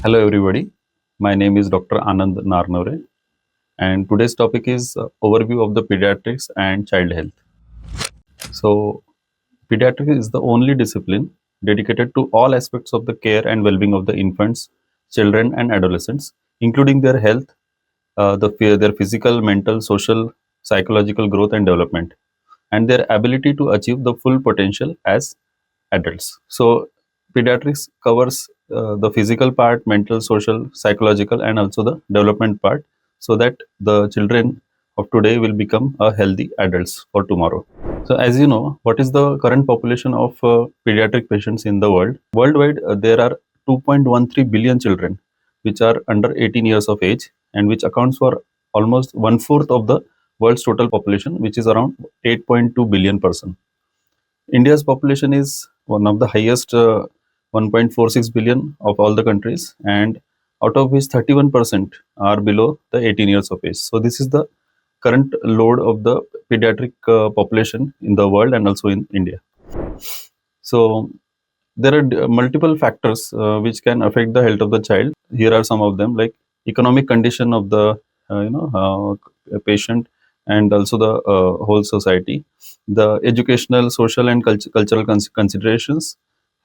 Hello, everybody. My name is Dr. Anand Narnore, and today's topic is overview of the pediatrics and child health. So, pediatrics is the only discipline dedicated to all aspects of the care and well-being of the infants, children, and adolescents, including their health, their physical, mental, social, psychological growth and development, and their ability to achieve the full potential as adults. So, pediatrics covers the physical part, mental, social, psychological, and also the development part, so that the children of today will become a healthy adults for tomorrow. So, as you know, what is the current population of pediatric patients in the world? Worldwide, there are 2.13 billion children which are under 18 years of age, and which accounts for almost one fourth of the world's total population, which is around 8.2 billion person. India's population is one of the highest, 1.46 billion of all the countries, and out of which 31% are below the 18 years of age. So, this is the current load of the pediatric population in the world and also in India. So, there are multiple factors which can affect the health of the child. Here are some of them, like economic condition of the patient, and also the whole society, the educational, social, and cultural considerations,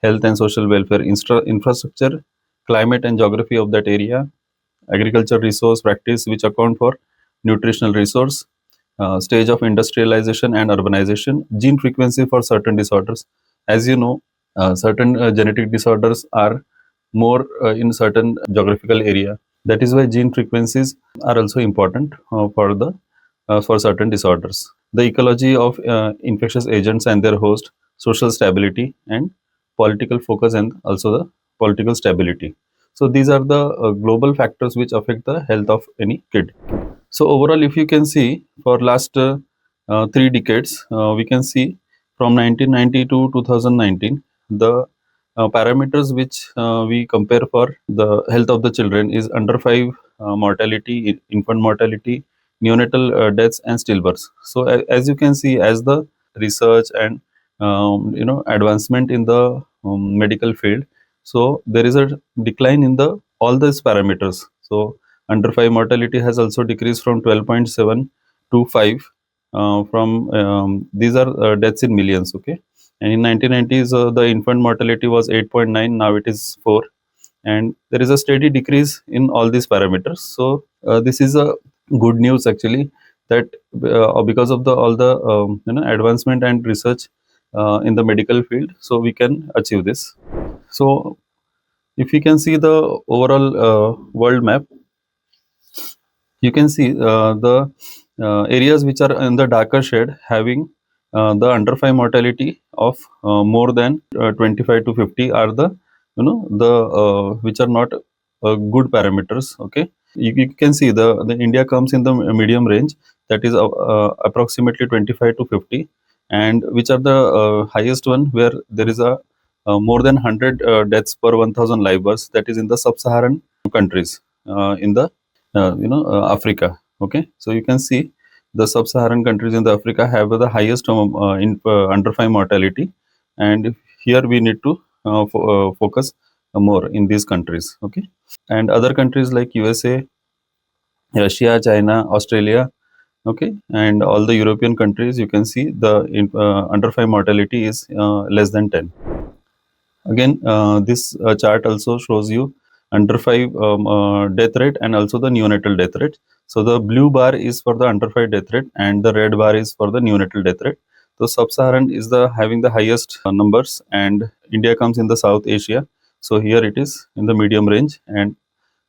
health and social welfare, infrastructure, climate and geography of that area, agriculture resource practice which account for nutritional resource, stage of industrialization and urbanization, gene frequency for certain disorders. As you know, certain genetic disorders are more in certain geographical area. That is why gene frequencies are also important for certain disorders. The ecology of infectious agents and their host, social stability, and political focus, and also the political stability. So these are the global factors which affect the health of any kid. So overall, if you can see, for last 3 decades, we can see from 1990 to 2019, the parameters which we compare for the health of the children is under 5 mortality, infant mortality, neonatal deaths, and stillbirths. So as you can see, as the research and advancement in the medical field, so there is a decline in the all these parameters. So under 5 mortality has also decreased from 12.7 to 5. From these are deaths in millions. Okay, and in 1990s the infant mortality was 8.9, now it is 4, and there is a steady decrease in all these parameters. So this is a good news actually, that because of the all the advancement and research in the medical field, so we can achieve this. So if you can see the overall world map, you can see the areas which are in the darker shade having the under 5 mortality of more than 25 to 50 are the the which are not good parameters. Okay, you can see the India comes in the medium range, that is approximately 25 to 50, and which are the highest one where there is a more than 100 deaths per 1000 live births, that is in the sub-Saharan countries, in the Africa. Okay, so you can see the sub-Saharan countries in the Africa have the highest under 5 mortality, and here we need to focus more in these countries. Okay, and other countries like USA, Russia, China, Australia, okay, and all the European countries, you can see the under 5 mortality is less than 10. Again, this chart also shows you under 5 death rate and also the neonatal death rate. So the blue bar is for the under 5 death rate and the red bar is for the neonatal death rate. So sub-Saharan is the having the highest numbers, and India comes in the South Asia. So here it is in the medium range, and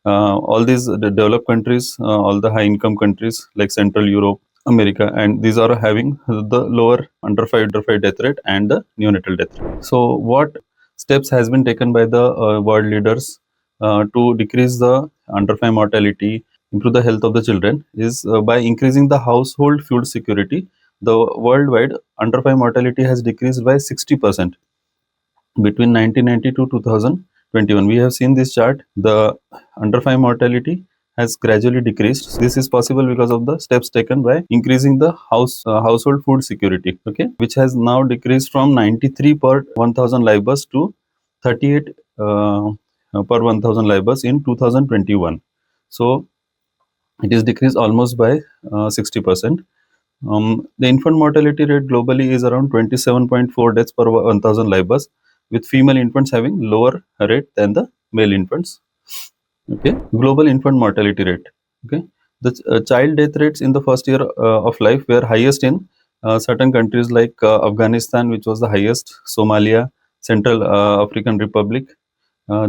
all these the developed countries, all the high income countries like Central Europe, America, and these are having the lower under 5 death rate and the neonatal death rate. So what steps has been taken by the world leaders to decrease the under 5 mortality, improve the health of the children, is by increasing the household food security. The worldwide under 5 mortality has decreased by 60% between 1990 to 2021. We have seen this chart. The under 5 mortality has gradually decreased. This is possible because of the steps taken by increasing the household food security, okay, which has now decreased from 93 per 1000 live births to 38 per 1000 live births in 2021. So it is decreased almost by 60%. The infant mortality rate globally is around 27.4 deaths per 1000 live births, with female infants having lower rate than the male infants. Okay, global infant mortality rate. Okay, the child death rates in the first year of life were highest in certain countries like Afghanistan, which was the highest, Somalia, Central African Republic.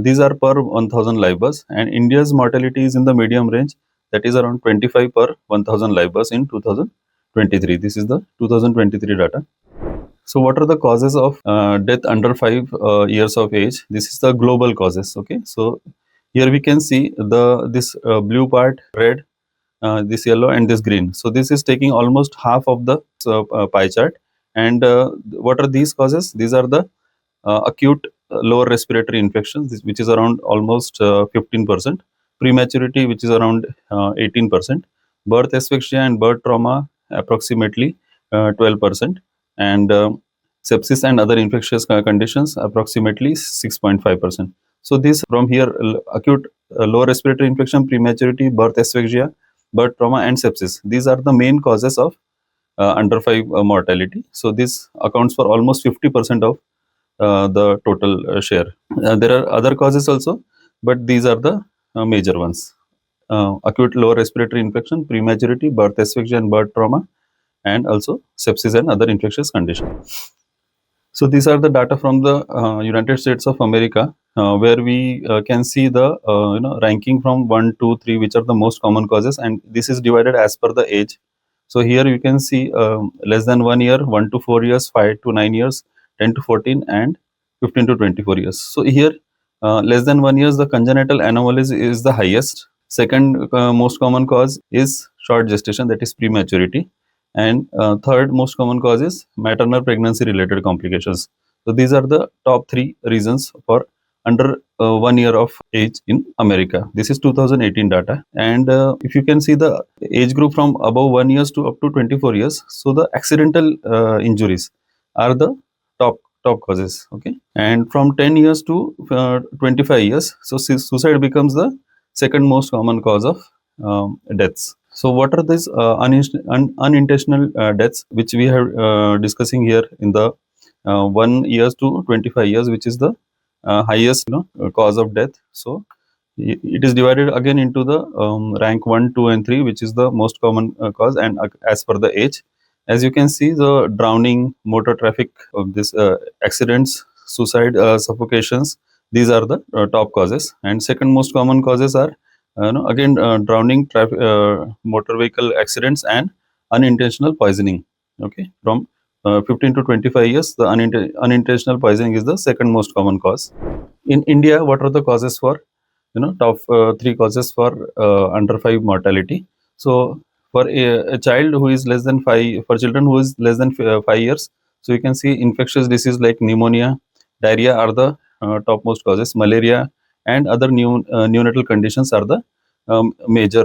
These are per 1000 live births, and India's mortality is in the medium range, that is around 25 per 1000 live births in 2023. This is the 2023 data. So, what are the causes of death under 5 years of age? This is the global causes. Okay, so here we can see this blue part, red, this yellow, and this green. So this is taking almost half of the pie chart. And what are these causes? These are the acute lower respiratory infections, which is around almost 15%, prematurity, which is around 18%, birth asphyxia and birth trauma, approximately 12%, and sepsis and other infectious conditions, approximately 6.5%. So this from here, acute lower respiratory infection, prematurity, birth asphyxia, birth trauma, and sepsis. These are the main causes of under 5 mortality. So this accounts for almost 50% of the total share. There are other causes also, but these are the major ones. Acute lower respiratory infection, prematurity, birth asphyxia and birth trauma, and also sepsis and other infectious conditions. So these are the data from the United States of America, where we can see the ranking from 1, 2, 3, which are the most common causes, and this is divided as per the age. So here you can see less than 1 year, 1 to 4 years, 5 to 9 years, 10 to 14, and 15 to 24 years. So here less than 1 years, the congenital anomalies is the highest. Second most common cause is short gestation, that is prematurity. And third most common cause is maternal pregnancy related complications. So these are the top 3 reasons for under 1 year of age in America. This is 2018 data. And if you can see the age group from above 1 years to up to 24 years, so the accidental injuries are the top causes. Okay, and from 10 years to 25 years, so suicide becomes the second most common cause of deaths. So what are these unintentional deaths, which we are discussing here in the 1 years to 25 years, which is the highest cause of death. So it is divided again into the rank 1, 2, and 3, which is the most common cause, and as per the age. As you can see, the drowning, motor traffic of this accidents, suicide, suffocations, these are the top causes. And second most common causes are again drowning, traffic, motor vehicle accidents, and unintentional poisoning. Okay, from 15 to 25 years, the unintentional poisoning is the second most common cause. In India, what are the causes for top 3 causes for under 5 mortality? So for a child who is less than 5, for children who is less than 5 years, so you can see infectious disease like pneumonia, diarrhea are the topmost causes. Malaria and other neonatal conditions are the major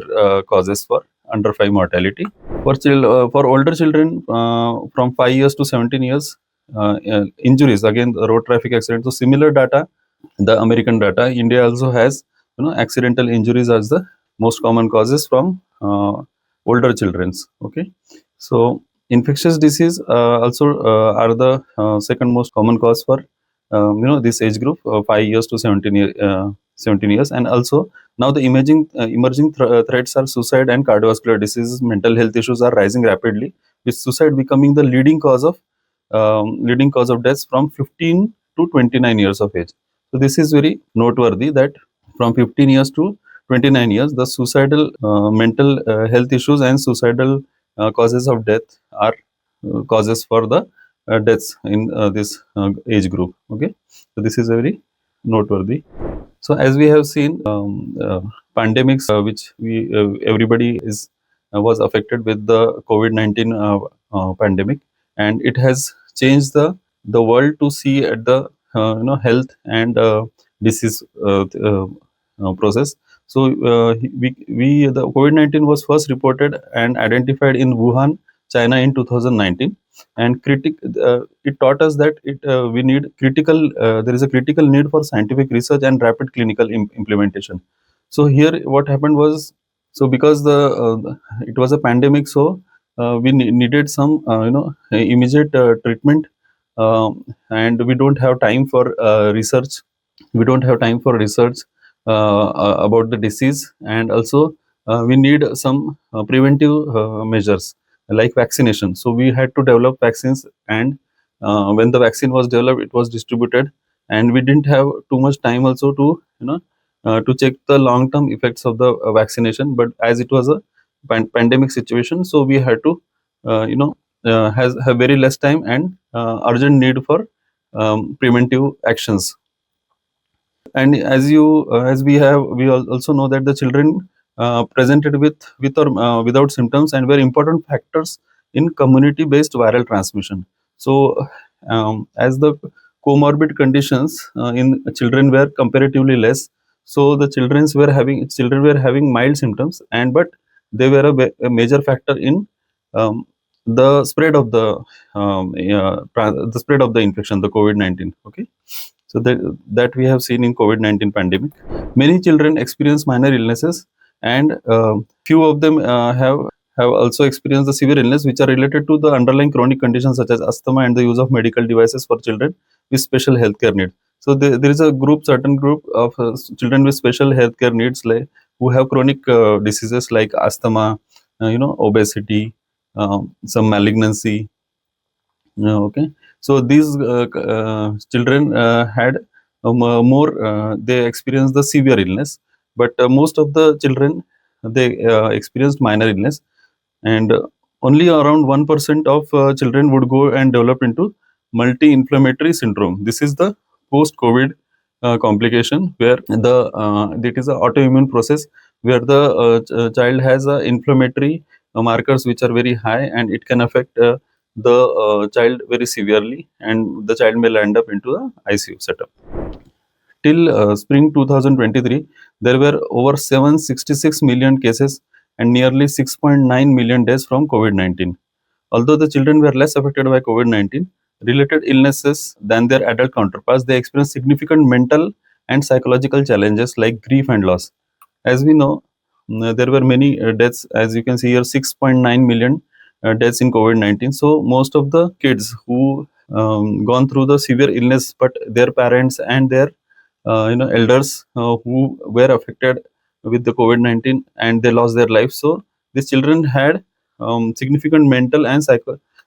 causes for under 5 mortality. For older children from 5 years to 17 years, injuries, again road traffic accidents. So similar data, the American data. India also has accidental injuries as the most common causes from older children's. Okay, so infectious disease also are the second most common cause for this age group, 5 years to 17 years. And also now the emerging threats are suicide and cardiovascular diseases. Mental health issues are rising rapidly, with suicide becoming the leading cause of deaths from 15 to 29 years of age. So this is very noteworthy that from 15 years to 29 years, the suicidal mental health issues and suicidal causes of death are causes for the deaths in this age group. Okay, so this is very noteworthy. So as we have seen, pandemics, which we everybody is was affected with the COVID-19 pandemic, and it has changed the world to see at the health and disease process. So we the COVID-19 was first reported and identified in Wuhan, China in 2019, and it taught us that we need critical there is a critical need for scientific research and rapid clinical implementation. So here what happened was, so because it was a pandemic, so we needed some immediate treatment, and we don't have time for research. We don't have time for research about the disease, and also we need some preventive measures like vaccination. So we had to develop vaccines, and when the vaccine was developed, it was distributed, and we didn't have too much time also to to check the long term effects of the vaccination. But as it was a pandemic situation, so we had to has have very less time and urgent need for preventive actions. And as we also know that the children presented with or without symptoms and were important factors in community based viral transmission. So as the comorbid conditions in children were comparatively less, so the children were having mild symptoms, and but they were a major factor in um, the spread of the spread of the infection, the COVID-19. Okay, so that we have seen in COVID-19 pandemic. Many children experience minor illnesses, and few of them have also experienced the severe illness which are related to the underlying chronic conditions such as asthma and the use of medical devices for children with special healthcare needs. So there is a certain group of children with special healthcare needs, like who have chronic diseases like asthma, obesity, some malignancy. Okay, so these children had more, they experienced the severe illness, but most of the children, they experienced minor illness, and only around 1% of children would go and develop into multi-inflammatory syndrome. This is the post-COVID complication, where it is an autoimmune process where the child has inflammatory markers which are very high, and it can affect the child very severely, and the child may land up into a ICU setup. Till spring 2023, there were over 766 million cases and nearly 6.9 million deaths from COVID-19. Although the children were less affected by COVID-19 related illnesses than their adult counterparts, they experienced significant mental and psychological challenges like grief and loss. As we know, there were many deaths, as you can see here, 6.9 million deaths in COVID-19. So most of the kids who gone through the severe illness, but their parents and their elders who were affected with the COVID-19 and they lost their life. So these children had significant mental and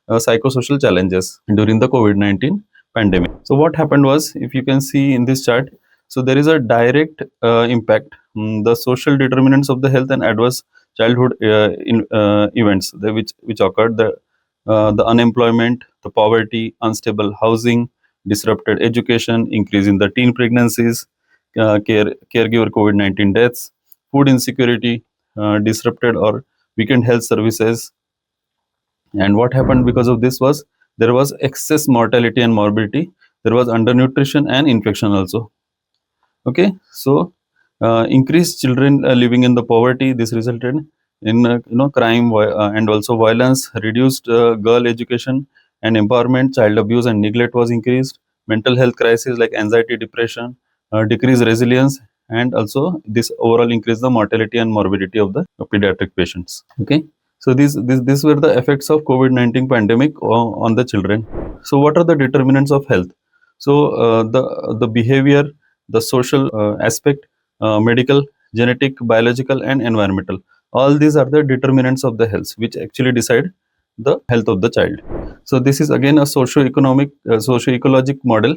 psychosocial challenges during the COVID-19 pandemic. So what happened was, if you can see in this chart, so there is a direct impact. The social determinants of the health and adverse childhood events which occurred, the unemployment, the poverty, unstable housing, disrupted education, increase in the teen pregnancies, caregiver COVID-19 deaths, food insecurity, disrupted or weakened health services. And what happened because of this was, there was excess mortality and morbidity, there was undernutrition and infection also. Okay, so increased children living in the poverty. This resulted in crime and also violence, reduced girl education and empowerment, child abuse and neglect was increased, mental health crisis like anxiety, depression, decreased resilience, and also this overall increased the mortality and morbidity of the pediatric patients. Okay, so these were the effects of COVID-19 pandemic on the children. So what are the determinants of health? So the behavior, the social aspect, medical, genetic, biological, and environmental. All these are the determinants of the health, which actually decide the health of the child. So this is again a socio-economic, socio-ecologic model,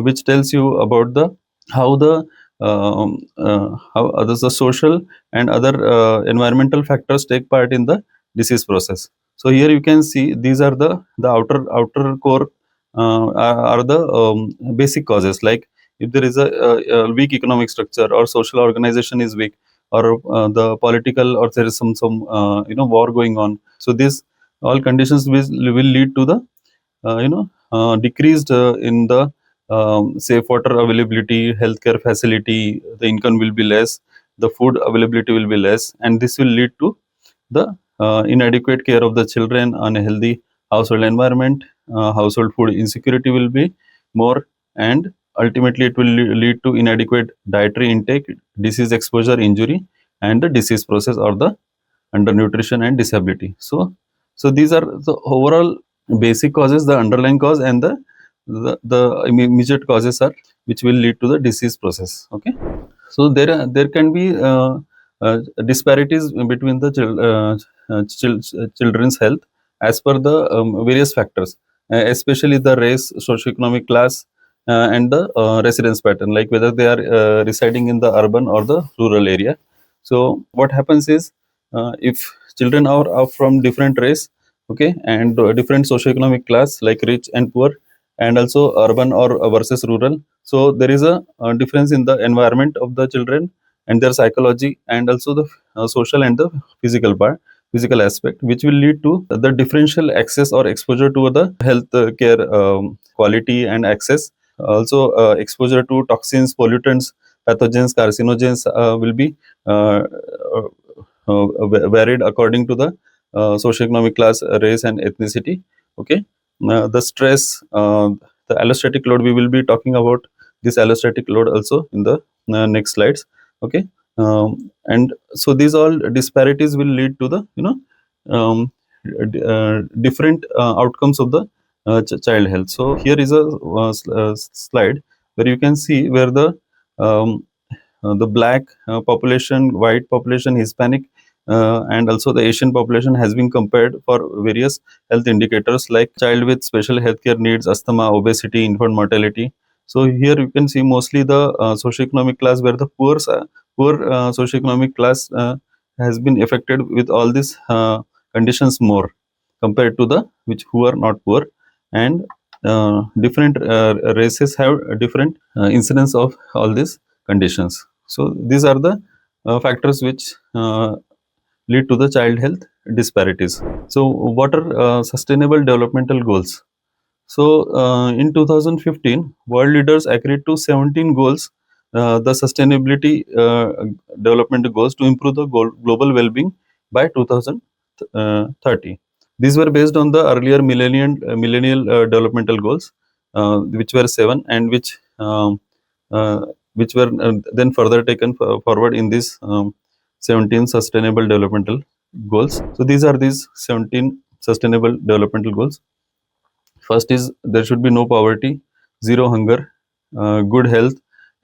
which tells you about the how the how others, the social and other environmental factors take part in the disease process. So here you can see these are the outer core are the basic causes, like if there is a weak economic structure or social organization is weak, or the political, or there is some war going on, so this all conditions will lead to the decreased in the safe water availability, healthcare facility, the income will be less, the food availability will be less, and this will lead to the inadequate care of the children, unhealthy household environment, household food insecurity will be more, and ultimately it will lead to inadequate dietary intake, disease exposure, injury, and the disease process or the undernutrition and disability. So these are the overall basic causes, the underlying cause, and the immediate causes are which will lead to the disease process. Okay, so there can be disparities between the children's health as per the various factors, especially the race, socioeconomic class, and the residence pattern, like whether they are residing in the urban or the rural area. So what happens is, if children are from different race, okay, and different socioeconomic class like rich and poor, and also urban or versus rural, so there is a difference in the environment of the children and their psychology, and also the social and the physical aspect, which will lead to the differential access or exposure to the health care quality and access. Also exposure to toxins, pollutants, pathogens, carcinogens will be uh, varied according to the socioeconomic class, race, and ethnicity. Okay, the stress, the allostatic load. We will be talking about this allostatic load also in the next slides. Okay, and so these all disparities will lead to the um, different outcomes of the child health. So here is a slide where you can see where um, the black population, white population, Hispanic, and also the Asian population has been compared for various health indicators like child with special healthcare needs, asthma, obesity, infant mortality. So here you can see mostly the socioeconomic class, where the poor socioeconomic class has been affected with all these conditions more compared to the which who are not poor, and different races have different incidence of all these conditions. So these are the factors which lead to the child health disparities. So what are sustainable developmental goals? So in 2015, world leaders agreed to 17 goals, the sustainability development goals to improve the global well-being by 2030. These were based on the earlier millennial developmental goals, which were seven, and which were then further taken forward in these 17 sustainable developmental goals. So these 17 sustainable developmental goals. First is there should be no poverty, zero hunger, good health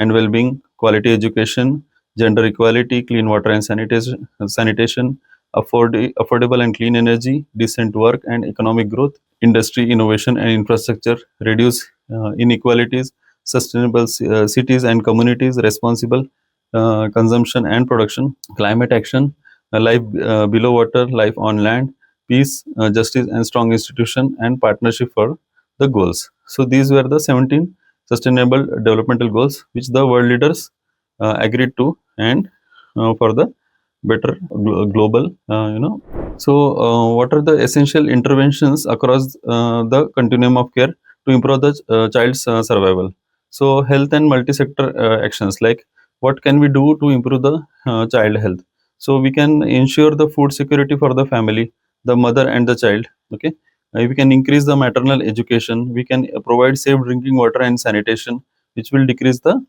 and well-being, quality education, gender equality, clean water and sanitation, affordable and clean energy, decent work and economic growth, industry, innovation and infrastructure, reduce inequalities, sustainable cities and communities, responsible consumption and production, climate action, life below water, life on land, peace, justice, and strong institution and partnership for the goals. So these were the 17 sustainable developmental goals which the world leaders agreed to, and for the better global, So what are the essential interventions across the continuum of care to improve the child's survival? So health and multi-sector actions, like what can we do to improve the child health? So we can ensure the food security for the family, the mother and the child. Okay, we can increase the maternal education. We can provide safe drinking water and sanitation, which will decrease the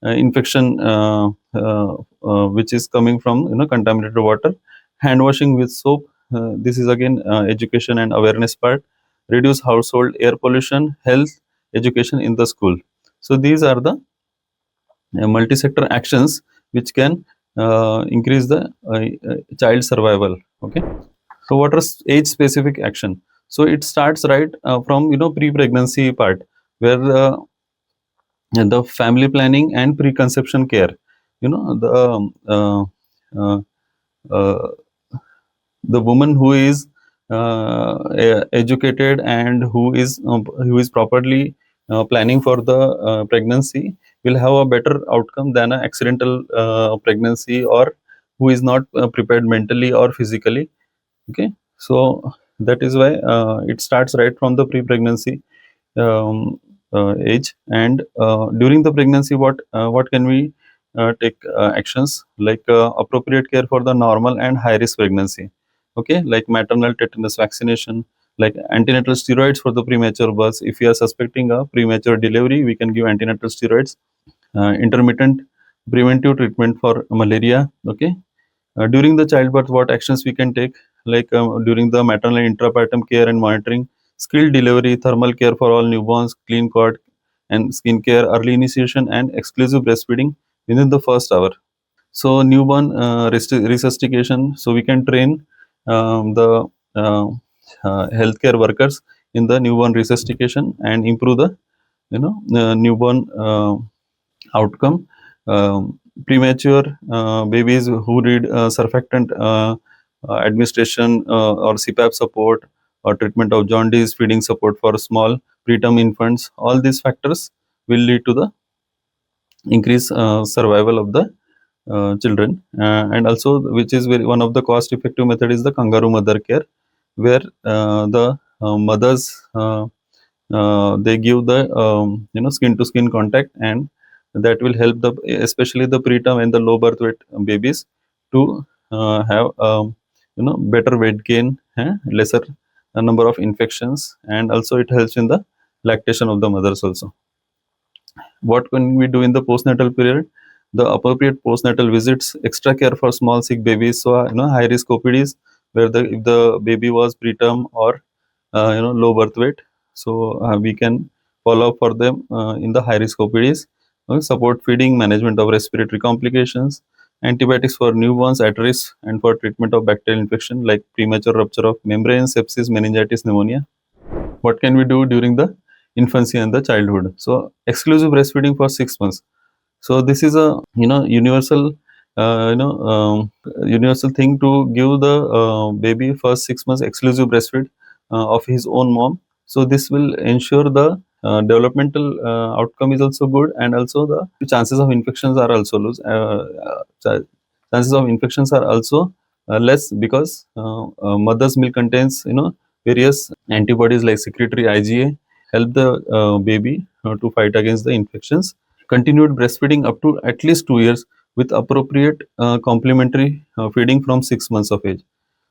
infection which is coming from contaminated water. Hand washing with soap. This is again education and awareness part. Reduce household air pollution, health education in the school. So these are the multi-sector actions which can increase the child survival. Okay, so what are age specific action? So it starts right from pre-pregnancy part, where the family planning and preconception care, the uh, uh, the woman who is educated and who is properly planning for the pregnancy will have a better outcome than an accidental pregnancy, or who is not prepared mentally or physically. Okay, so that is why it starts right from the pre-pregnancy age, and during the pregnancy, what can we take actions, like appropriate care for the normal and high risk pregnancy. okay, like maternal tetanus vaccination, like antenatal steroids for the premature birth. If we are suspecting a premature delivery, we can give antenatal steroids. Intermittent preventive treatment for malaria, okay. During the childbirth, what actions we can take, like during the maternal and intrapartum care and monitoring, skilled delivery, thermal care for all newborns, clean cord and skin care, early initiation and exclusive breastfeeding within the first hour. So newborn resuscitation, so we can train the uh, healthcare workers in the newborn resuscitation and improve the newborn outcome. Premature babies who need surfactant administration or CPAP support or treatment of jaundice, feeding support for small preterm infants, all these factors will lead to the increase survival of the children. And also, which is very one of the cost effective method, is the kangaroo mother care, where the mothers they give the skin to skin contact, and that will help the, especially the preterm and the low birth weight babies, to have better weight gain, lesser number of infections, and also it helps in the lactation of the mothers also. What can we do in the postnatal period? The appropriate postnatal visits, extra care for small sick babies. So high risk OPDs, where the if the baby was preterm or low birth weight, so we can follow up for them in the high risk OPDs. Support feeding, management of respiratory complications, antibiotics for newborns at risk, and for treatment of bacterial infection like premature rupture of membrane, sepsis, meningitis, pneumonia. What can we do during the infancy and the childhood? So exclusive breastfeeding for 6 months. So this is a universal universal thing, to give the baby first 6 months exclusive breastfeed of his own mom. So this will ensure the developmental outcome is also good, and also the chances of infections are also loose. Chances of infections are also less, because mother's milk contains various antibodies like secretory IgA, help the baby to fight against the infections. Continued breastfeeding up to at least 2 years, with appropriate complementary feeding from 6 months of age.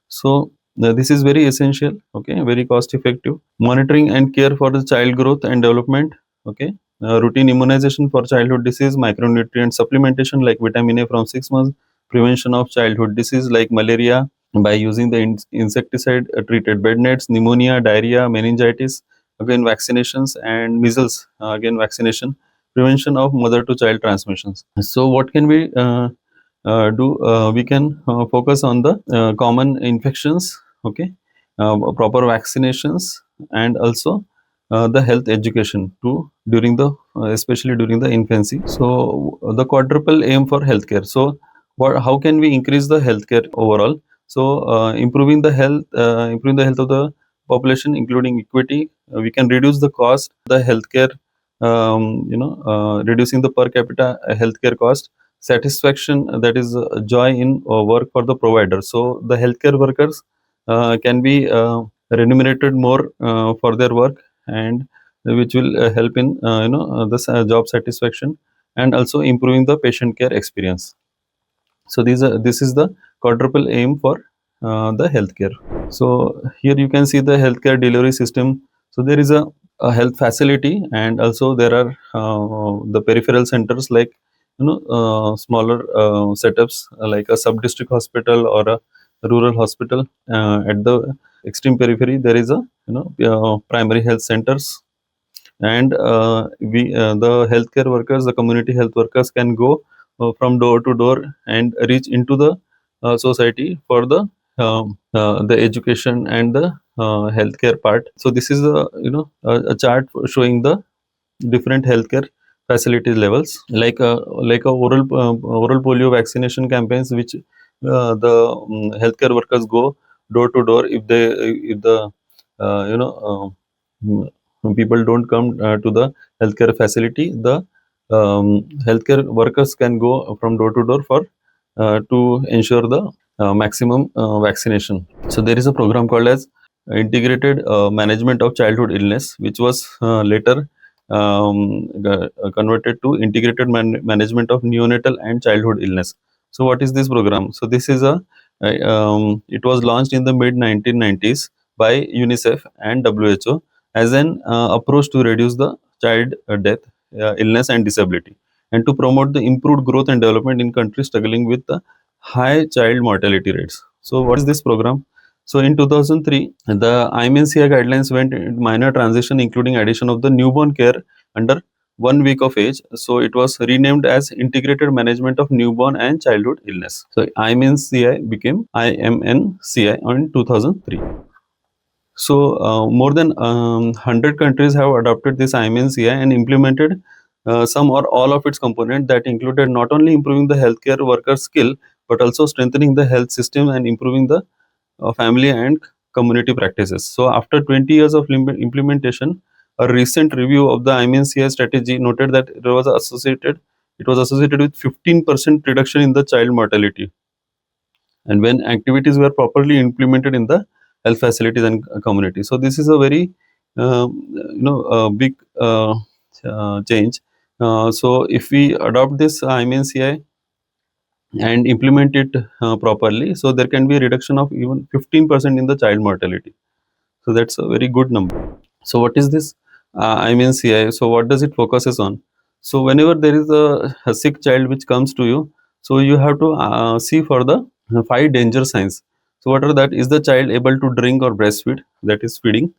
So this is very essential, okay, very cost effective. Monitoring and care for the child growth and development, okay. Routine immunization for childhood disease, micronutrient supplementation like vitamin A from 6 months, prevention of childhood disease like malaria by using the insecticide treated bed nets, pneumonia, diarrhea, meningitis, again vaccinations, and measles, again vaccination, prevention of mother to child transmissions. So what can we do? We can focus on the common infections, okay, proper vaccinations, and also the health education too during the especially during the infancy. So the quadruple aim for healthcare. So how can we increase the healthcare overall? So improving the health of the population, including equity. We can reduce the cost, the healthcare, reducing the per capita healthcare cost, satisfaction, that is joy in work for the provider. So the healthcare workers can be remunerated more for their work, and which will help in the job satisfaction, and also improving the patient care experience. So this is the quadruple aim for the healthcare. So here you can see the healthcare delivery system. So there is a health facility, and also there are the peripheral centers, like smaller setups, like a sub district hospital or a rural hospital. At the extreme periphery, there is a primary health centers, and the healthcare workers, the community health workers, can go from door to door and reach into the society for the education and the healthcare part. So this is a chart showing the different healthcare facility levels, like a oral polio vaccination campaigns, which the healthcare workers go door to door. If the you know people don't come to the healthcare facility, the healthcare workers can go from door to door for to ensure the maximum vaccination. So there is a program called as integrated management of childhood illness, which was later converted to integrated management of neonatal and childhood illness. So what is this program? So this is a It was launched in the mid 1990s by UNICEF and WHO as an approach to reduce the child death, illness, and disability, and to promote the improved growth and development in countries struggling with the high child mortality rates. So, what is this program? So, in 2003, the IMNCI guidelines went in minor transition, including addition of the newborn care under 1 week of age. So it was renamed as Integrated Management of Newborn and Childhood Illness. So IMNCI became IMNCI in 2003. So more than 100 countries have adopted this IMNCI and implemented some or all of its components that included not only improving the healthcare workers' skill but also strengthening the health system and improving the family and community practices. So after 20 years of implementation, a recent review of the IMNCI strategy noted that it was associated with 15% reduction in the child mortality, and when activities were properly implemented in the health facilities and community. So this is a very big change. So if we adopt this IMNCI and implement it properly, so there can be a reduction of even 15% in the child mortality. So that's a very good number. So what is this IMNCI? So what does it focuses on? So whenever there is a sick child which comes to you, so you have to see for the 5 danger signs. So what are that? Is the child able to drink or breastfeed? That is feeding.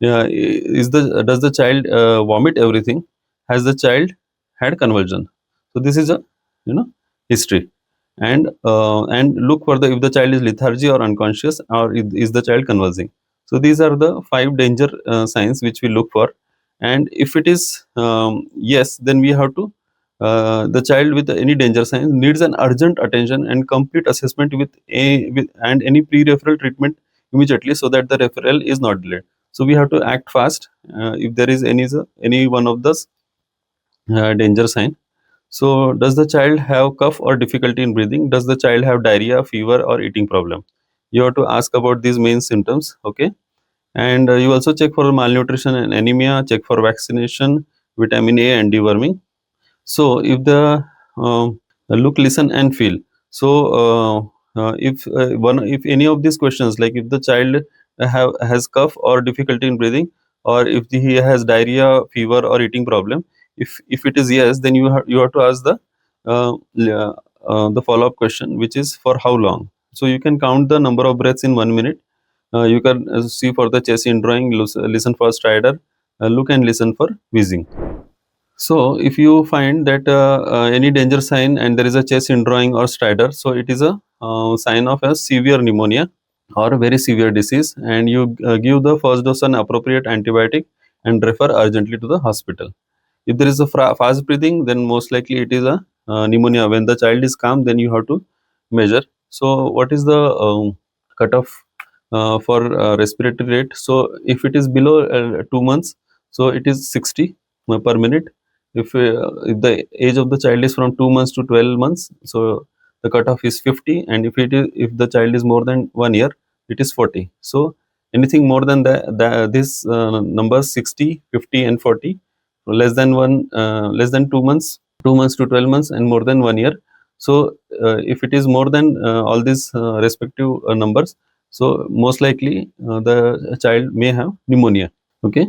Does the child vomit everything? Has the child had convulsion? So this is a history, and look for the if the child is lethargy or unconscious, or is the child convulsing. So these are the 5 danger signs which we look for, and if it is yes, then we have to the child with any danger signs needs an urgent attention and complete assessment and any pre-referral treatment immediately, so that the referral is not delayed. So we have to act fast if there is any one of those danger sign. So does the child have cough or difficulty in breathing? Does the child have diarrhea, fever, or eating problem? You have to ask about these main symptoms, okay? And you also check for malnutrition and anemia, check for vaccination, vitamin A, and deworming. So if the look, listen, and feel. So if any of these questions, like if the child has cough or difficulty in breathing, or if he has diarrhea, fever, or eating problem, if it is yes, then you have to ask the follow up question, which is for how long. So you can count the number of breaths in 1 minute. You can see for the chest in drawing, listen for stridor, look and listen for wheezing. So if you find that any danger sign and there is a chest indrawing or stridor, so it is a sign of a severe pneumonia or a very severe disease, and you give the first dose an appropriate antibiotic and refer urgently to the hospital. If there is a fast breathing, then most likely it is a pneumonia. When the child is calm, then you have to measure. So what is the cutoff for respiratory rate? So if it is below 2 months, so it is 60 per minute. If the age of the child is from 2 months to 12 months, so the cutoff is 50, and if the child is more than 1 year, it is 40. So anything more than this numbers 60, 50, and 40, less than 2 months, 2 months to 12 months, and more than 1 year. So if it is more than all these respective numbers, so most likely the child may have pneumonia. Okay.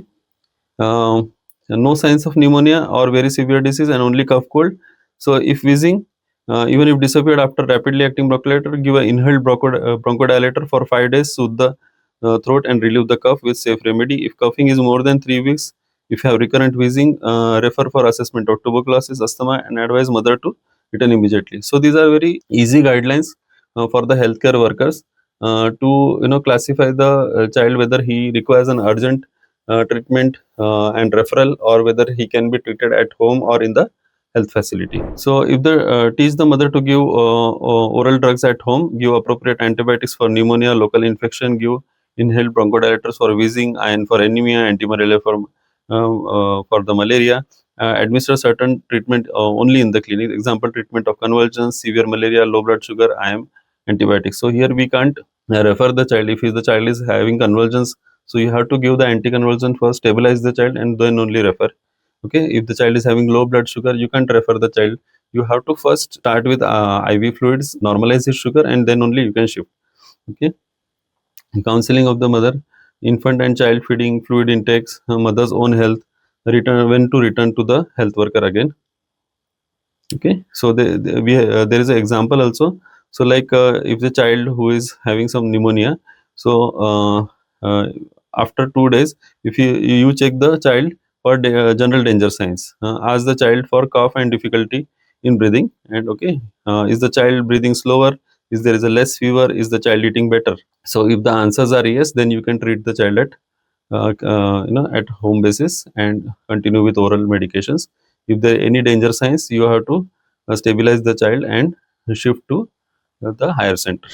No signs of pneumonia or very severe disease, and only cough cold. So if wheezing, even if disappeared after rapidly acting bronchodilator, give an inhaled bronchodilator for 5 days, soothe the throat and relieve the cough with safe remedy. If coughing is more than 3 weeks, if you have recurrent wheezing, refer for assessment of tuberculosis, asthma, and advise mother to return immediately. So these are very easy guidelines for the healthcare workers to classify the child, whether he requires an urgent treatment and referral, or whether he can be treated at home or in the health facility. So if the teach the mother to give oral drugs at home, give appropriate antibiotics for pneumonia, local infection, give inhaled bronchodilators for wheezing, and for anemia, antimalarial for the malaria, administer certain treatment only in the clinic. Example, treatment of convulsions, severe malaria, low blood sugar, IM antibiotics. So here we can't refer the child if the child is having convulsions. So you have to give the anticonvulsant first, stabilize the child, and then only refer. Okay, if the child is having low blood sugar, you can't refer the child you have to first start with IV fluids, normalize his sugar, and then only you can shift. Okay. Counseling of the mother, infant and child feeding, fluid intakes, mother's own health, return when to return to the health worker again. Okay, so there is an example also. So like if the child who is having some pneumonia, so after 2 days, if you check the child for general danger signs, ask the child for cough and difficulty in breathing, and okay, is the child breathing slower, is there is a less fever, is the child eating better. So if the answers are yes, then you can treat the child at home basis and continue with oral medications. If there are any danger signs, you have to stabilize the child and shift to the higher center.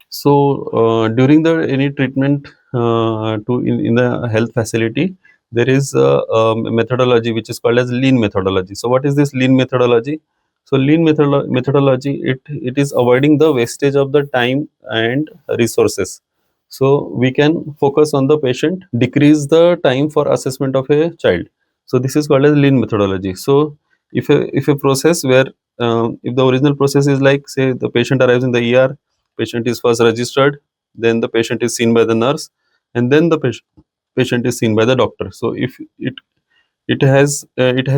So during the any treatment in the health facility, there is a methodology which is called as lean methodology. So what is this lean methodology? So lean methodology, it is avoiding the wastage of the time and resources. So we can focus on the patient, decrease the time for assessment of a child. So this is called as lean methodology. So if a process where if the original process is like, say, the patient arrives in the ER, patient is first registered, then the patient is seen by the nurse, and then the patient is seen by the doctor. So if it has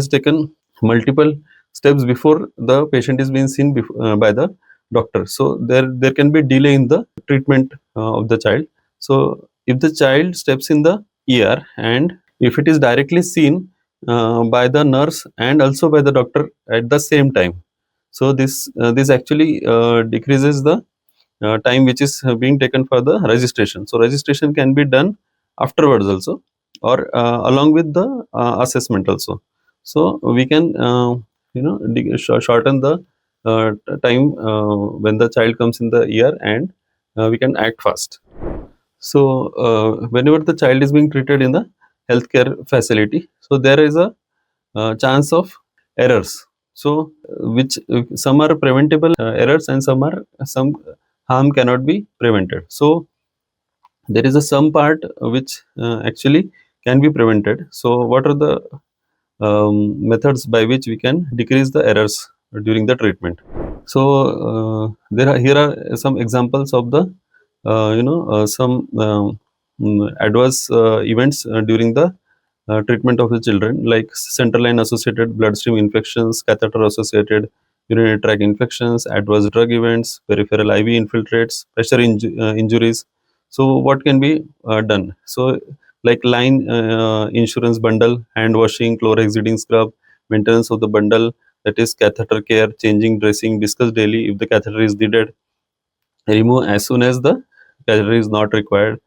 taken multiple steps before the patient is being seen by the doctor, so there can be delay in the treatment of the child. So if the child steps in the ER, and if it is directly seen by the nurse and also by the doctor at the same time, so this actually decreases the time which is being taken for the registration. So registration can be done afterwards also, or along with the assessment also. So we can shorten the time when the child comes in the ER, and we can act fast. So whenever the child is being treated in the healthcare facility, so there is a chance of errors. So which some are preventable errors, and some harm cannot be prevented. So there is a some part which actually can be prevented. So what are the methods by which we can decrease the errors during the treatment? So here are some examples of the some adverse events during the treatment of the children, like central line associated bloodstream infections, catheter associated urinary tract infections, adverse drug events, peripheral IV infiltrates, pressure injuries. So what can be done? So like line insurance bundle, hand washing, chlorhexidine scrub, maintenance of the bundle, that is catheter care, changing dressing, discuss daily if the catheter is needed, remove as soon as the catheter is not required.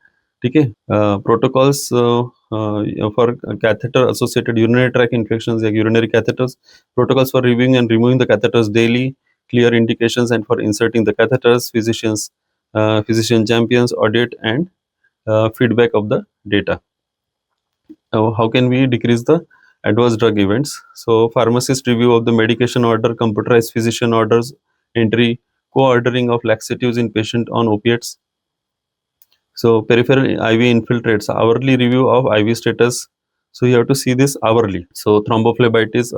Okay. Protocols for catheter associated urinary tract infections, like urinary catheters, protocols for reviewing and removing the catheters daily, clear indications and for inserting the catheters, physician champions, audit and feedback of the data. How can we decrease the adverse drug events? So pharmacist review of the medication order, computerized physician orders entry, co-ordering of laxatives in patient on opiates. So peripheral IV infiltrates, hourly review of IV status. So you have to see this hourly. So thrombophlebitis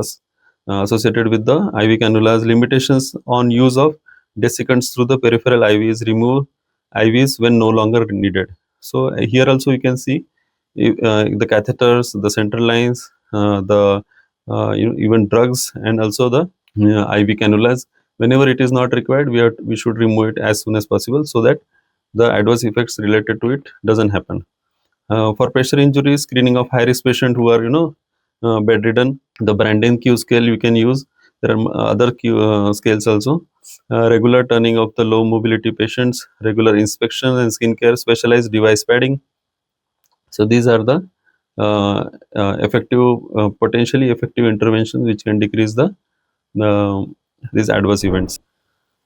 associated with the IV cannulas, limitations on use of desiccants through the peripheral IVs, remove IVs when no longer needed. So here also you can see the catheters, the central lines, the even drugs, and also the IV cannulas. Whenever it is not required, we should remove it as soon as possible, so that the adverse effects related to it doesn't happen. For pressure injuries, screening of high risk patient who are bedridden, the Brandon Q scale you can use. There are other scales also. Regular turning of the low mobility patients, regular inspection and skin care, specialized device padding. So these are the potentially effective interventions which can decrease uh, these adverse events.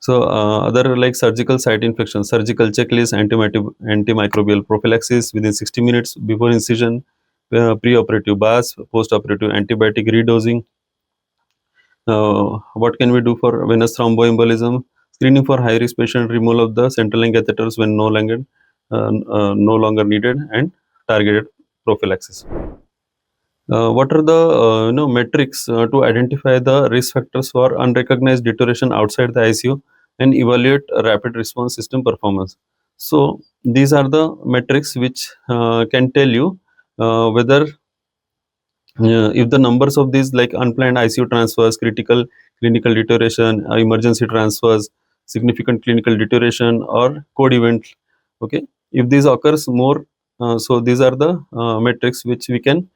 So other like surgical site infections, surgical checklist, antimicrobial prophylaxis within 60 minutes before incision, pre-operative baths, post-operative antibiotic redosing. What can we do for venous thromboembolism? Screening for high-risk patient, removal of the central line catheters when no longer needed, and targeted prophylaxis. What are the metrics to identify the risk factors for unrecognized deterioration outside the ICU and evaluate rapid response system performance? So these are the metrics which can tell you whether if the numbers of these like unplanned ICU transfers, critical clinical deterioration, emergency transfers, significant clinical deterioration, or code event, okay, if these occurs more, so these are the metrics which we can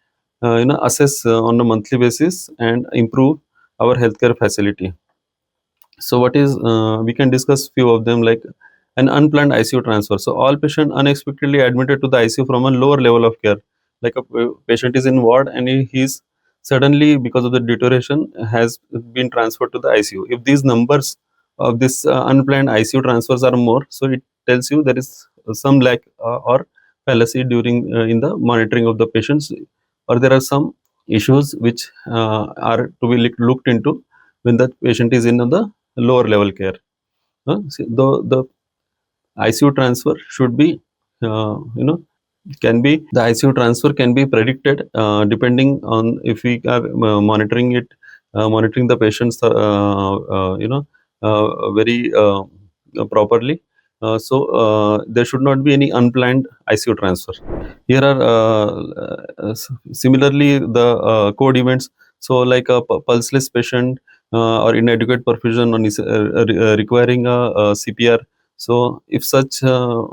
assess on a monthly basis and improve our healthcare facility. So what is we can discuss few of them, like an unplanned ICU transfer. So all patient unexpectedly admitted to the ICU from a lower level of care, like a patient is in ward and he is suddenly because of the deterioration has been transferred to the ICU. If these numbers of this unplanned ICU transfers are more, so it tells you there is some lack or fallacy during in the monitoring of the patients, or there are some issues which are to be looked into when the patient is in the lower level care. See, the ICU transfer should be, can be the ICU transfer can be predicted depending on if we are monitoring it, monitoring the patients, very properly. There should not be any unplanned ICU transfer. Here are similarly the code events. So like a pulseless patient or inadequate perfusion or requiring a CPR. So if such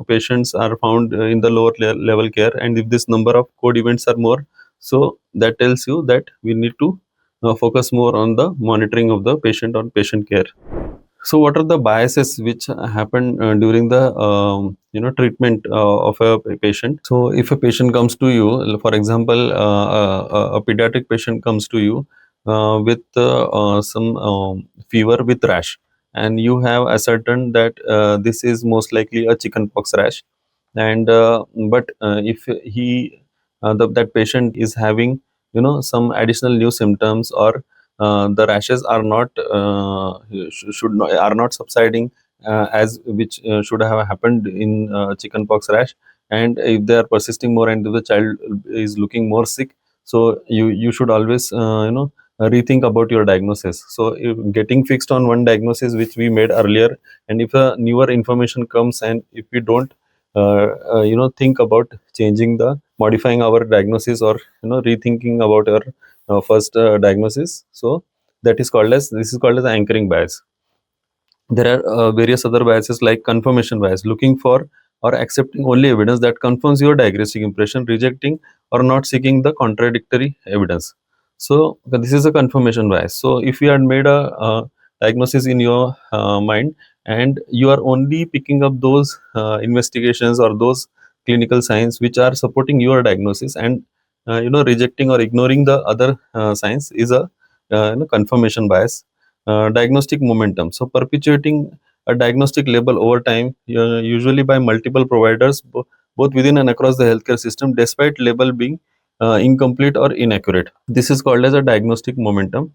patients are found in the lower level care, and if this number of code events are more, so that tells you that we need to focus more on the monitoring of the patient on patient care. So, what are the biases which happen during the treatment of a patient? So, if a patient comes to you, for example, a pediatric patient comes to you with some fever with rash, and you have ascertained that this is most likely a chickenpox rash, and but if that patient is having some additional new symptoms, or the rashes are not should not are not subsiding as which should have happened in chickenpox rash, and if they are persisting more and the child is looking more sick, so you should always rethink about your diagnosis. So if getting fixed on one diagnosis which we made earlier, and if a newer information comes and if we don't think about changing the modifying our diagnosis, or rethinking about our first diagnosis, so this is called as anchoring bias. There are various other biases like confirmation bias, looking for or accepting only evidence that confirms your diagnostic impression, rejecting or not seeking the contradictory evidence. So this is a confirmation bias. So if you had made a diagnosis in your mind, and you are only picking up those investigations or those clinical signs which are supporting your diagnosis, and rejecting or ignoring the other signs, is a confirmation bias. Diagnostic momentum. So perpetuating a diagnostic label over time, usually by multiple providers, both within and across the healthcare system, despite label being incomplete or inaccurate. This is called as a diagnostic momentum.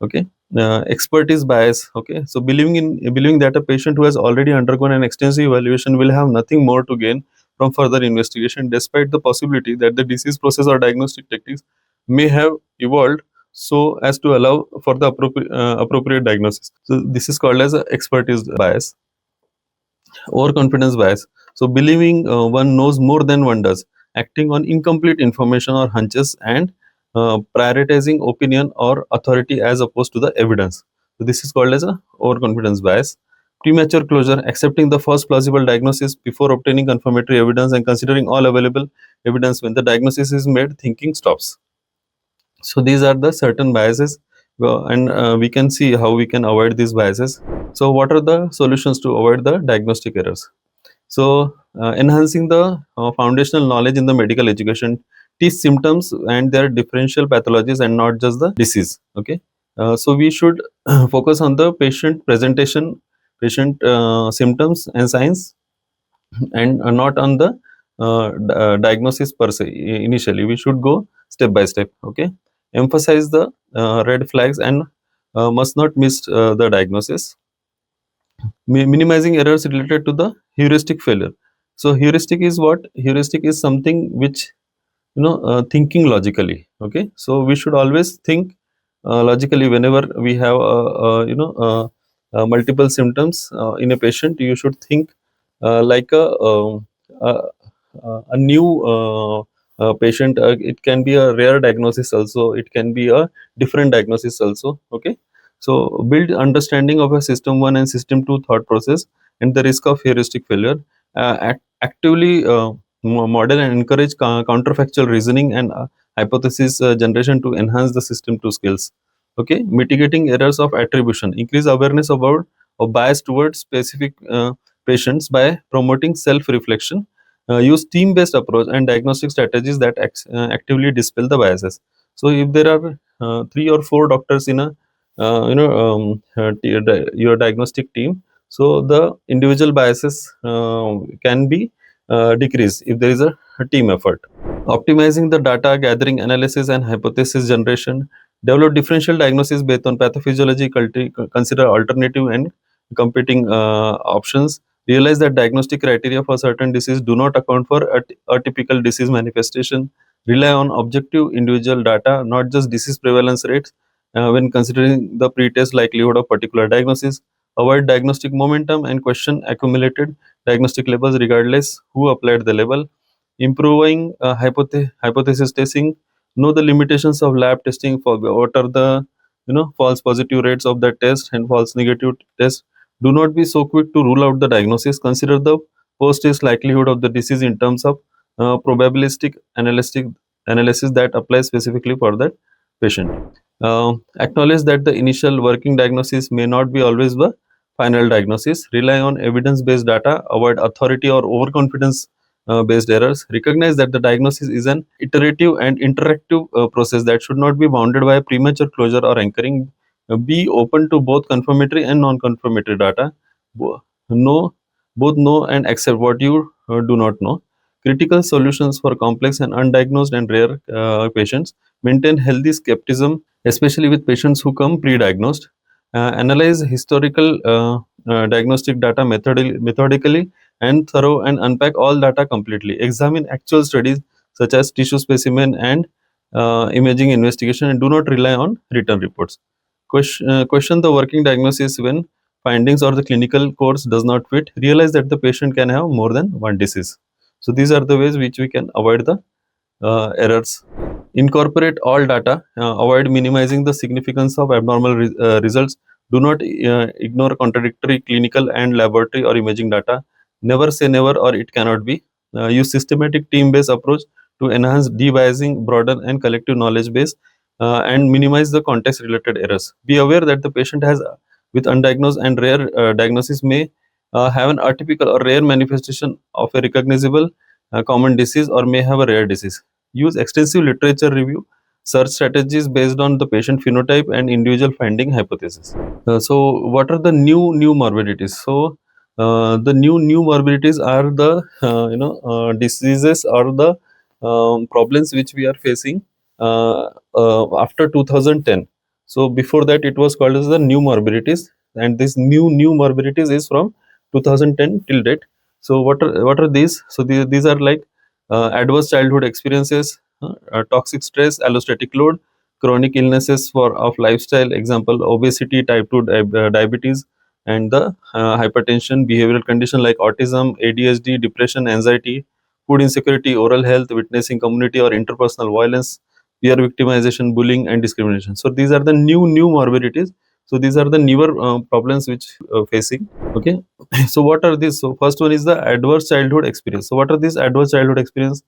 Okay. Expertise bias. Okay. So believing that a patient who has already undergone an extensive evaluation will have nothing more to gain from further investigation, despite the possibility that the disease process or diagnostic techniques may have evolved so as to allow for the appropriate diagnosis. So this is called as a expertise bias. Overconfidence bias. So believing one knows more than one does, acting on incomplete information or hunches, and prioritizing opinion or authority as opposed to the evidence. So this is called as a overconfidence bias. Premature closure, accepting the first plausible diagnosis before obtaining confirmatory evidence and considering all available evidence. When the diagnosis is made, thinking stops. So these are the certain biases, and we can see how we can avoid these biases. So what are the solutions to avoid the diagnostic errors? So enhancing the foundational knowledge in the medical education, teach symptoms and their differential pathologies and not just the disease. Okay. So we should focus on the patient presentation, patient symptoms and signs, and not on the diagnosis per se. Initially we should go step by step. Okay. Emphasize the red flags and must not miss the diagnosis. Minimizing errors related to the heuristic failure. So heuristic is what? Heuristic is something which thinking logically. Okay, so we should always think logically whenever we have multiple symptoms in a patient. You should think like a new patient. It can be a rare diagnosis also, it can be a different diagnosis also. Okay, so build understanding of a system 1 and system 2 thought process and the risk of heuristic failure. Actively model and encourage counterfactual reasoning and hypothesis generation to enhance the system 2 skills. Okay, mitigating errors of attribution, increase awareness about of bias towards specific patients by promoting self reflection. Use team based approach and diagnostic strategies that actively dispel the biases. So if there are 3 or 4 doctors in a your diagnostic team, so the individual biases can be decreased if there is a team effort. Optimizing the data gathering, analysis, and hypothesis generation. Develop differential diagnosis based on pathophysiology, consider alternative and competing options. Realize that diagnostic criteria for certain disease do not account for atypical disease manifestation. Rely on objective individual data, not just disease prevalence rates, when considering the pretest likelihood of particular diagnosis. Avoid diagnostic momentum and question accumulated diagnostic labels regardless who applied the label. Improving hypothesis testing. Know the limitations of lab testing. For what are the false positive rates of the test and false negative test. Do not be so quick to rule out the diagnosis. Consider the post test likelihood of the disease in terms of probabilistic analysis that applies specifically for that patient. Acknowledge that the initial working diagnosis may not be always the final diagnosis. Rely on evidence based data. Avoid authority or overconfidence based errors. Recognize that the diagnosis is an iterative and interactive process that should not be bounded by a premature closure or anchoring. Be open to both confirmatory and non-confirmatory data. Know both know and accept what you do not know. Critical solutions for complex and undiagnosed and rare patients. Maintain healthy skepticism, especially with patients who come pre-diagnosed. Analyze historical diagnostic data methodically and thorough and unpack all data completely. Examine actual studies such as tissue specimen and imaging investigation, and do not rely on written reports. Question the working diagnosis when findings or the clinical course does not fit. Realize that the patient can have more than one disease. So these are the ways which we can avoid the errors. Incorporate all data. Avoid minimizing the significance of abnormal results. Do not ignore contradictory clinical and laboratory or imaging data. Never say never or it cannot be. Use systematic team-based approach to enhance de-biasing, broaden and collective knowledge base, and minimize the context-related errors. Be aware that the patient has with undiagnosed and rare diagnosis may have an atypical or rare manifestation of a recognizable common disease or may have a rare disease. Use extensive literature review, search strategies based on the patient phenotype and individual finding hypothesis. So what are the new morbidities? So the new morbidities are the diseases or the problems which we are facing after 2010. So before that it was called as the new morbidities, and this new morbidities is from 2010 till date. So what are these? So these are like adverse childhood experiences, toxic stress, allostatic load, chronic illnesses of lifestyle, example obesity, type 2 diabetes, and the hypertension, behavioral condition like autism, ADHD, depression, anxiety, food insecurity, oral health, witnessing community or interpersonal violence, peer victimization, bullying, and discrimination. So these are the new morbidities. So these are the newer problems which facing. Okay, so what are these? So first one is the adverse childhood experience. So what are these adverse childhood experience?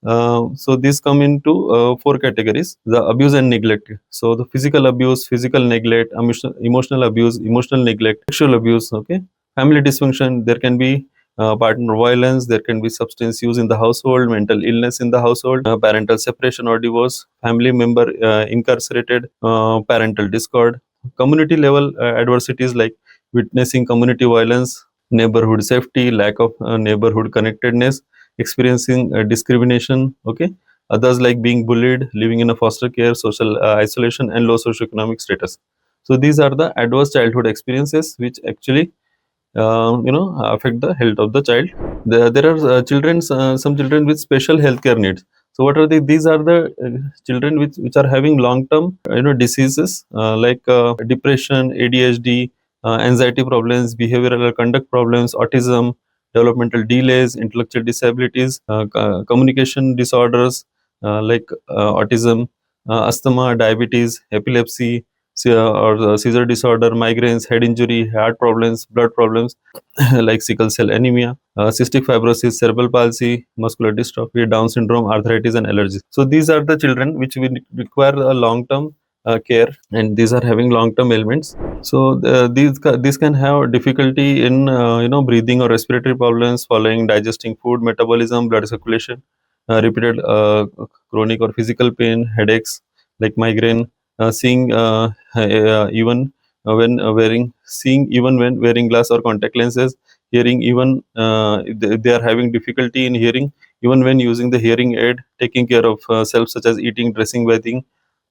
So these come into 4 categories: the abuse and neglect. So the physical abuse, physical neglect, emotional abuse, emotional neglect, sexual abuse. Okay, family dysfunction. There can be partner violence. There can be substance use in the household, mental illness in the household, parental separation or divorce, family member incarcerated, parental discord, community level adversities like witnessing community violence, neighborhood safety, lack of neighborhood connectedness, experiencing discrimination. Okay, others like being bullied, living in a foster care, social isolation, and low socioeconomic status. So these are the adverse childhood experiences which actually affect the health of the child. There are some children with special healthcare needs. So what are these are the children which are having long term diseases like depression, ADHD, anxiety problems, behavioral or conduct problems, autism, developmental delays, intellectual disabilities, communication disorders like autism, asthma, diabetes, epilepsy, or seizure disorder, migraines, head injury, heart problems, blood problems like sickle cell anemia, cystic fibrosis, cerebral palsy, muscular dystrophy, Down syndrome, arthritis, and allergies. So these are the children which will require a long-term care, and these are having long-term ailments. So these can have difficulty in breathing or respiratory problems following digesting food, metabolism, blood circulation, repeated chronic or physical pain, headaches like migraine, seeing even when wearing seeing even when wearing glass or contact lenses, hearing even they are having difficulty in hearing even when using the hearing aid, taking care of self such as eating, dressing, bathing,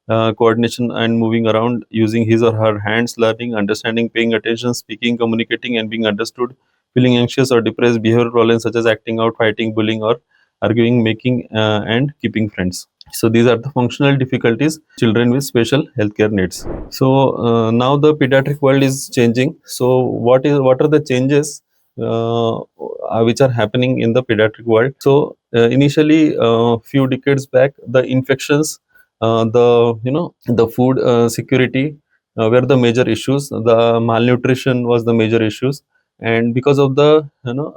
coordination and moving around using his or her hands, learning, understanding, paying attention, speaking, communicating and being understood, feeling anxious or depressed, behavioral problems such as acting out, fighting, bullying or arguing, making and keeping friends. So these are the functional difficulties children with special healthcare needs. So now the pediatric world is changing. So what are the changes which are happening in the pediatric world? So initially, few decades back, the infections, the food security were the major issues. The malnutrition was the major issues, and because of the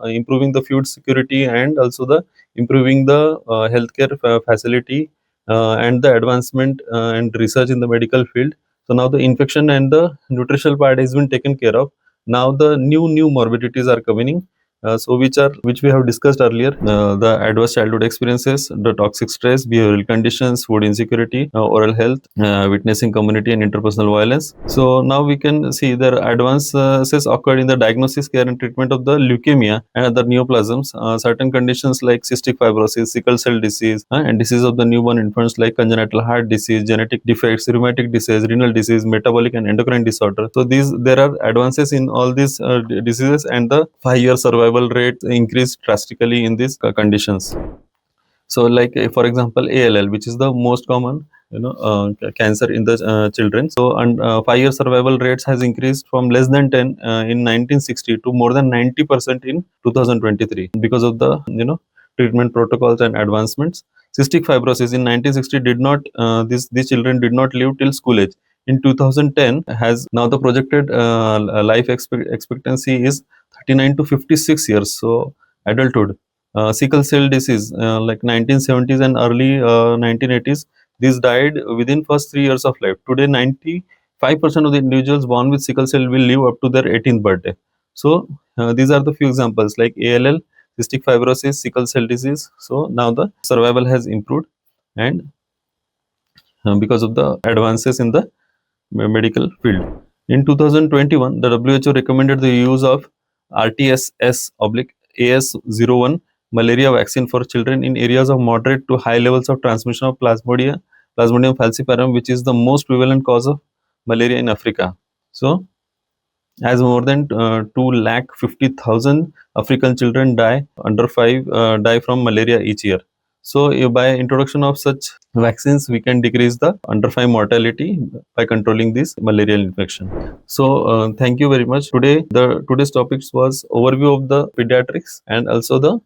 improving the food security and also the improving the healthcare facility and the advancement and research in the medical field. So now the infection and the nutritional part has been taken care of. Now the new morbidities are coming. Which we have discussed earlier, the adverse childhood experiences, the toxic stress, behavioral conditions, food insecurity, oral health, witnessing community and interpersonal violence. So now we can see the advances occurred in the diagnosis, care and treatment of the leukemia and other neoplasms. Certain conditions like cystic fibrosis, sickle cell disease, and disease of the newborn infants like congenital heart disease, genetic defects, rheumatic disease, renal disease, metabolic and endocrine disorder. So there are advances in all these diseases, and the 5-year survival rate increased drastically in these conditions. So like for example, ALL, which is the most common cancer in the children. So and 5-year survival rates has increased from less than 10 in 1960 to more than 90% in 2023 because of the treatment protocols and advancements. Cystic fibrosis in 1960 did not these children did not live till school age. In 2010, has now the projected life expectancy is 39 to 56 years. So adulthood. Sickle cell disease, like 1970s and early 1980s, these died within first 3 years of life. Today, 95% of the individuals born with sickle cell will live up to their 18th birthday. So these are the few examples like ALL, cystic fibrosis, sickle cell disease. So now the survival has improved, and because of the advances in the medical field. In 2021, the WHO recommended the use of RTS/AS01 malaria vaccine for children in areas of moderate to high levels of transmission of Plasmodium falciparum, which is the most prevalent cause of malaria in Africa. So, as more than 250,000 African children die from malaria each year. So, by introduction of such vaccines, we can decrease the under 5 mortality by controlling this malarial infection. So, thank you very much. Today's topics was overview of the pediatrics and also the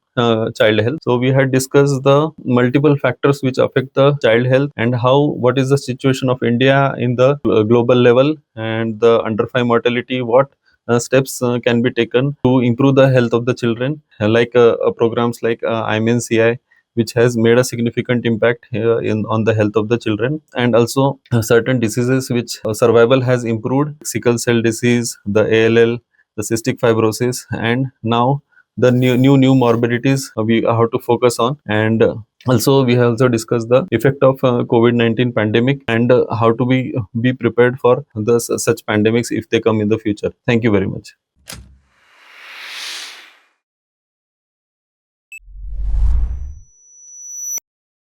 child health. So, we had discussed the multiple factors which affect the child health and what is the situation of India in the global level, and the under 5 mortality. What steps can be taken to improve the health of the children, like programs like IMNCI, which has made a significant impact on the health of the children, and also certain diseases which survival has improved, sickle cell disease, the ALL, the cystic fibrosis, and now the new morbidities we have to focus on. And also we have also discussed the effect of COVID-19 pandemic, and how to be prepared for such pandemics if they come in the future. Thank you very much.